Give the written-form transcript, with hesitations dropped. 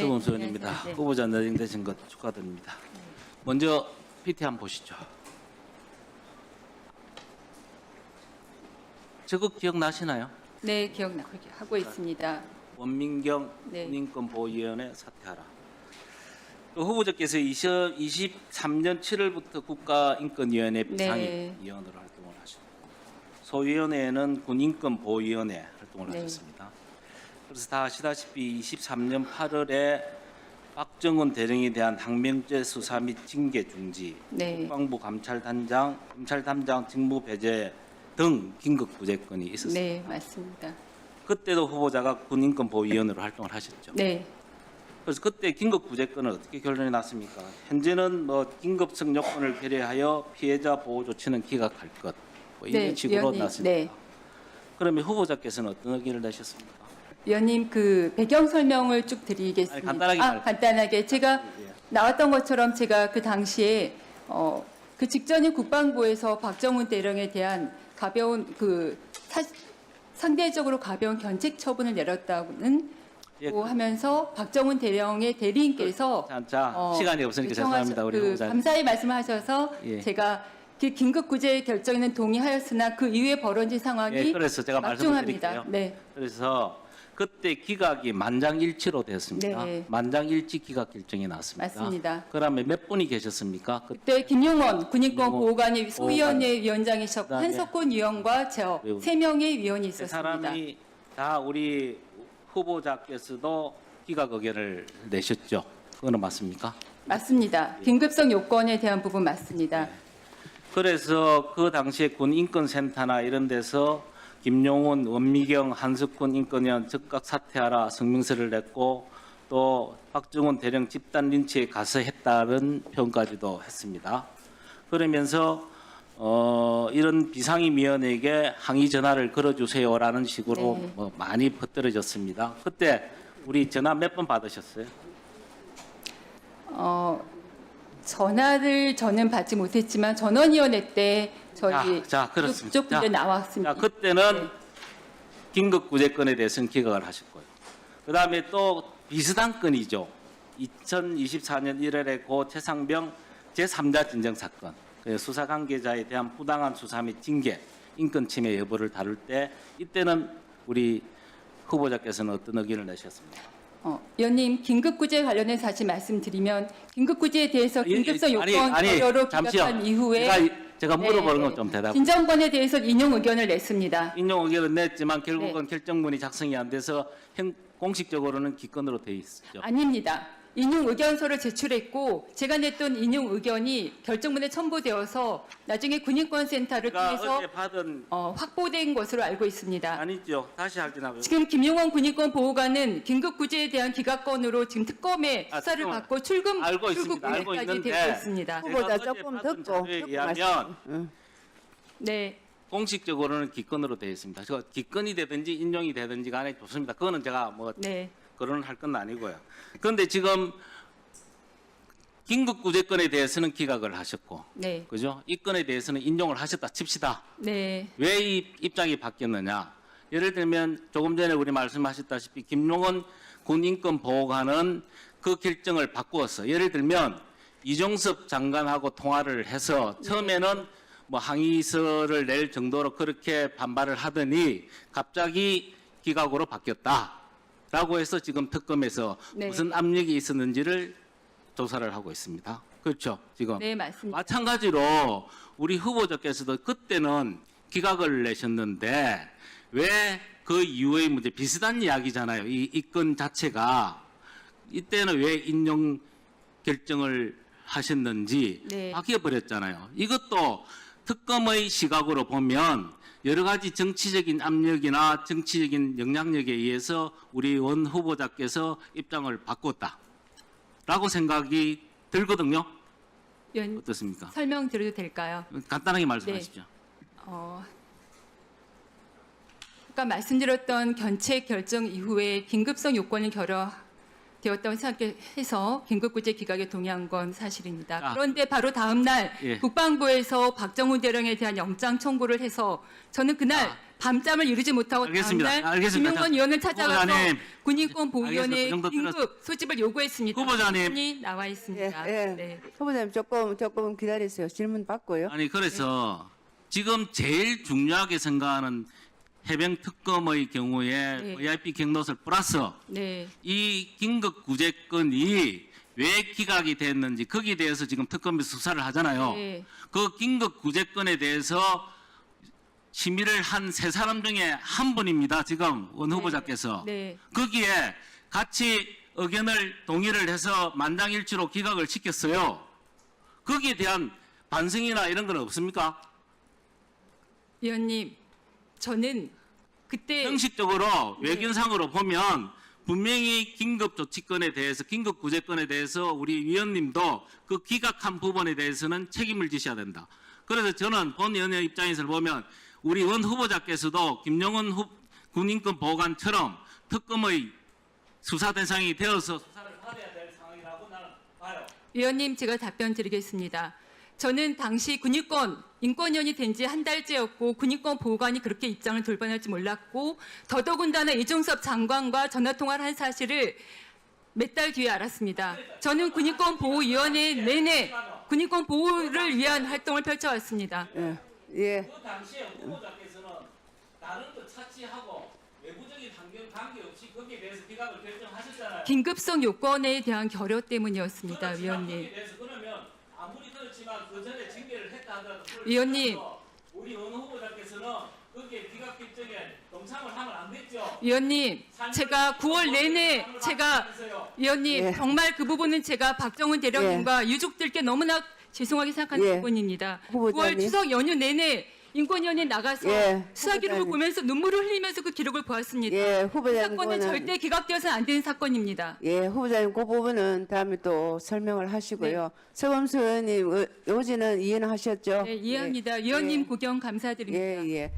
수원수원입니다. 네. 후보자 내정되신 것 축하드립니다. 먼저 PT 한번 보시죠. 저거 기억나시나요? 네, 기억하고 있습니다. 원민경 네. 국민권보호위원회 사퇴하라. 또 후보자께서 2023년 7월부터 국가인권위원회 비상임위원으로 활동을 하셨고 소위원회에는 군인권보호위원회 활동을 네. 하셨습니다. 그래서 다 아시다시피 23년 8월에 박정훈 대령에 대한 항명죄 수사 및 징계 중지, 네. 국방부 검찰단장 직무 배제 등 긴급 구제건이 있었습니다. 네, 맞습니다. 그때도 후보자가 군인권보호위원으로 활동을 하셨죠. 네, 그래서 그때 긴급 구제건은 어떻게 결론이 났습니까? 현재는 뭐 긴급성 요건을 배려하여 피해자 보호 조치는 기각할 것, 뭐 이런 네, 식으로 위원님, 났습니다. 네. 그러면 후보자께서는 어떤 의견을 내셨습니까? 위원님 그 배경 설명을 쭉 드리겠습니다. 아니, 간단하게 간단하게 제가 예. 나왔던 것처럼 제가 그 당시에 그 직전에 국방부에서 박정훈 대령에 대한 가벼운 상대적으로 가벼운 견책 처분을 내렸다고는 예, 하면서 박정훈 대령의 대리인께서 자, 시간이 없으니까 죄송합니다. 우리 후보자님. 감사히 말씀하셔서 예. 제가 그 긴급 구제 결정에는 동의하였으나 그 이후에 벌어진 상황이 예, 그래서 제가 말씀을 막중합니다. 드릴게요. 네. 그래서 그때 기각이 만장일치로 되었습니다. 네. 만장일치 기각 결정이 나왔습니다. 맞습니다. 그러면 몇 분이 계셨습니까? 그때 김용원 군인권 김용원 보호관이 소위원회 위원장이셨고 그다음에 한석훈 위원과 저 외우. 3명의 위원이 그 있었습니다. 사람이 다 우리 후보자께서도 기각 의견을 내셨죠. 그거는 맞습니까? 맞습니다. 긴급성 요건에 대한 부분 맞습니다. 그래서 그 당시에 군인권센터나 이런 데서 김용훈, 원미경, 한석훈 인권위원 즉각 사퇴하라 성명서를 냈고 또 박정훈 대령 집단 린치에 가서했다는 표현까지도 했습니다. 그러면서 이런 비상임위원회에게 항의 전화를 걸어주세요라는 식으로 네. 뭐 많이 퍼뜨려졌습니다. 그때 우리 전화 몇 번 받으셨어요? 전화를 저는 받지 못했지만 전원위원회 때 저희 자, 그렇습니다. 쪽 분들 나왔습니다. 자, 그때는 네. 긴급 구제건에 대해서는 기각을 하셨고요. 그다음에 또 비슷한 건이죠. 2024년 1월에 고 최상병 제3자 진정 사건, 수사 관계자에 대한 부당한 수사 및 징계, 인권 침해 여부를 다룰 때 이때는 우리 후보자께서는 어떤 의견을 내셨습니까? 위원님 긴급구제 관련해서 다시 말씀드리면 긴급구제에 대해서 긴급성 요건 결여로 기각한 이후에 제가 물어보는 네, 건 좀 대답. 진정권에 대해서 인용 의견을 냈습니다. 인용 의견을 냈지만 결국은 네. 결정문이 작성이 안 돼서 공식적으로는 기권으로 돼 있죠. 아닙니다. 인용 의견서를 제출했고 제가 냈던 인용 의견이 결정문에 첨부되어서 나중에 군인권센터를 제가 통해서 어제 받은 확보된 것으로 알고 있습니다. 아니죠. 다시 확인하고요. 지금 김용원 군인권 보호관은 긴급구제에 대한 기각건으로 지금 특검의 수사를 특검을 받고 출금 알고 있습니다. 알고 구제까지 있는데 되고 있습니다. 후보자 제가 조금 어제 받은 듣고 자료에 의하면 네, 공식적으로는 기권으로 되어 있습니다. 저 기권이 되든지 인용이 되든지 간에 좋습니다. 그거는 제가 뭐 네, 거론을 할 건 아니고요. 그런데 지금 긴급구제건에 대해서는 기각을 하셨고, 네, 그죠? 이 건에 대해서는 인용을 하셨다 칩시다. 네, 왜 이 입장이 바뀌었느냐? 예를 들면 조금 전에 우리 말씀하셨다시피 김용원 군인권보호관은 그 결정을 바꾸었어. 예를 들면 이종섭 장관하고 통화를 해서 처음에는 뭐 항의서를 낼 정도로 그렇게 반발을 하더니 갑자기 기각으로 바뀌었다라고 해서 지금 특검에서 네. 무슨 압력이 있었는지를 조사를 하고 있습니다. 그렇죠? 지금 네, 맞습니다. 마찬가지로 우리 후보자께서도 그때는 기각을 내셨는데 왜 그 이후의 문제 비슷한 이야기잖아요. 이 건 자체가 이때는 왜 인용 결정을 하셨는지 네. 바뀌어 버렸잖아요. 이것도 특검의 시각으로 보면 여러 가지 정치적인 압력이나 정치적인 영향력에 의해서 우리 원 후보자께서 입장을 바꿨다라고 생각이 들거든요. 위원 어떻습니까? 설명드려도 될까요? 간단하게 말씀하십시오. 아까 말씀드렸던 견책 결정 이후에 긴급성 요건이 결여되었다고 생각해서 긴급구제 기각에 동의한 건 사실입니다. 아. 그런데 바로 다음 날 예. 국방부에서 박정훈 대령에 대한 영장 청구를 해서 저는 그날 밤잠을 이루지 못하고 알겠습니다. 다음날 알겠습니다. 김용건 의원을 찾아가서 후보자님. 군인권 보위원회 알겠습니다. 그 정도 긴급 소집을 요구했습니다. 후보자님. 질문이 나와 있습니다. 예, 예. 네. 후보자님 조금 기다리세요. 질문 받고요. 아니 그래서 지금 제일 중요하게 생각하는 해병 특검의 경우에 네. VIP 경로설 플러스 네. 이 긴급 구제권이 왜 기각이 됐는지 거기에 대해서 지금 특검이 수사를 하잖아요. 네. 그 긴급 구제권에 대해서 심의를 한 세 사람 중에 한 분입니다. 지금 원 후보자께서 네. 거기에 같이 의견을 동의를 해서 만장일치로 기각을 시켰어요. 거기에 대한 반성이나 이런 건 없습니까? 위원님, 저는 그때 형식적으로 네. 외견상으로 보면 분명히 긴급 조치권에 대해서 긴급 구제권에 대해서 우리 위원님도 그 기각한 부분에 대해서는 책임을 지셔야 된다. 그래서 저는 본 의원의 입장에서 보면 우리 원 후보자께서도 김용은 군인권 보호관처럼 특검의 수사 대상이 되어서 수사를 받아야 될 상황이라고 나는 봐요. 위원님, 제가 답변 드리겠습니다. 저는 당시 군인권 인권위원이 된 지 한 달째였고 군인권 보호관이 그렇게 입장을 돌변할지 몰랐고 더더군다나 이종섭 장관과 전화통화를 한 사실을 몇 달 뒤에 알았습니다. 저는 군인권 보호위원회 내내 군인권 보호를 위한 활동을 펼쳐왔습니다. 예. 예. 그 당시에 후보자께서는 다른 거 차치하고 외부적인 환경 관계없이 거기에 대해서 기각을 결정하셨잖아요. 긴급성 요건에 대한 결여 때문이었습니다, 그렇지만 위원님. 거기에 대해서 그러면 아무리 그렇지만 그 전에 징계를 했다 하더라도 위원님. 우리 어느 후보자께서는 거기에 기각 결정에 동참을 하면 안 됐죠. 위원님, 제가 9월 내내 위원님 예. 정말 그 부분은 제가 박정훈 대령님과 유족들께 너무나 죄송하게 생각하는 예. 부분입니다. 후보자님. 9월 추석 연휴 내내 인권위원회 나가서 예. 수사 기록을 후보자님. 보면서 눈물을 흘리면서 그 기록을 보았습니다. 예, 그 후보자님 사건은 그거는- 절대 기각되어서는 안 되는 사건입니다. 예, 후보자님 그 부분은 다음에 또 설명을 하시고요. 서범수 의원님 요지는 이해는 하셨죠? 네, 이해합니다. 예. 위원님 예. 고견 감사드립니다. 예, 예.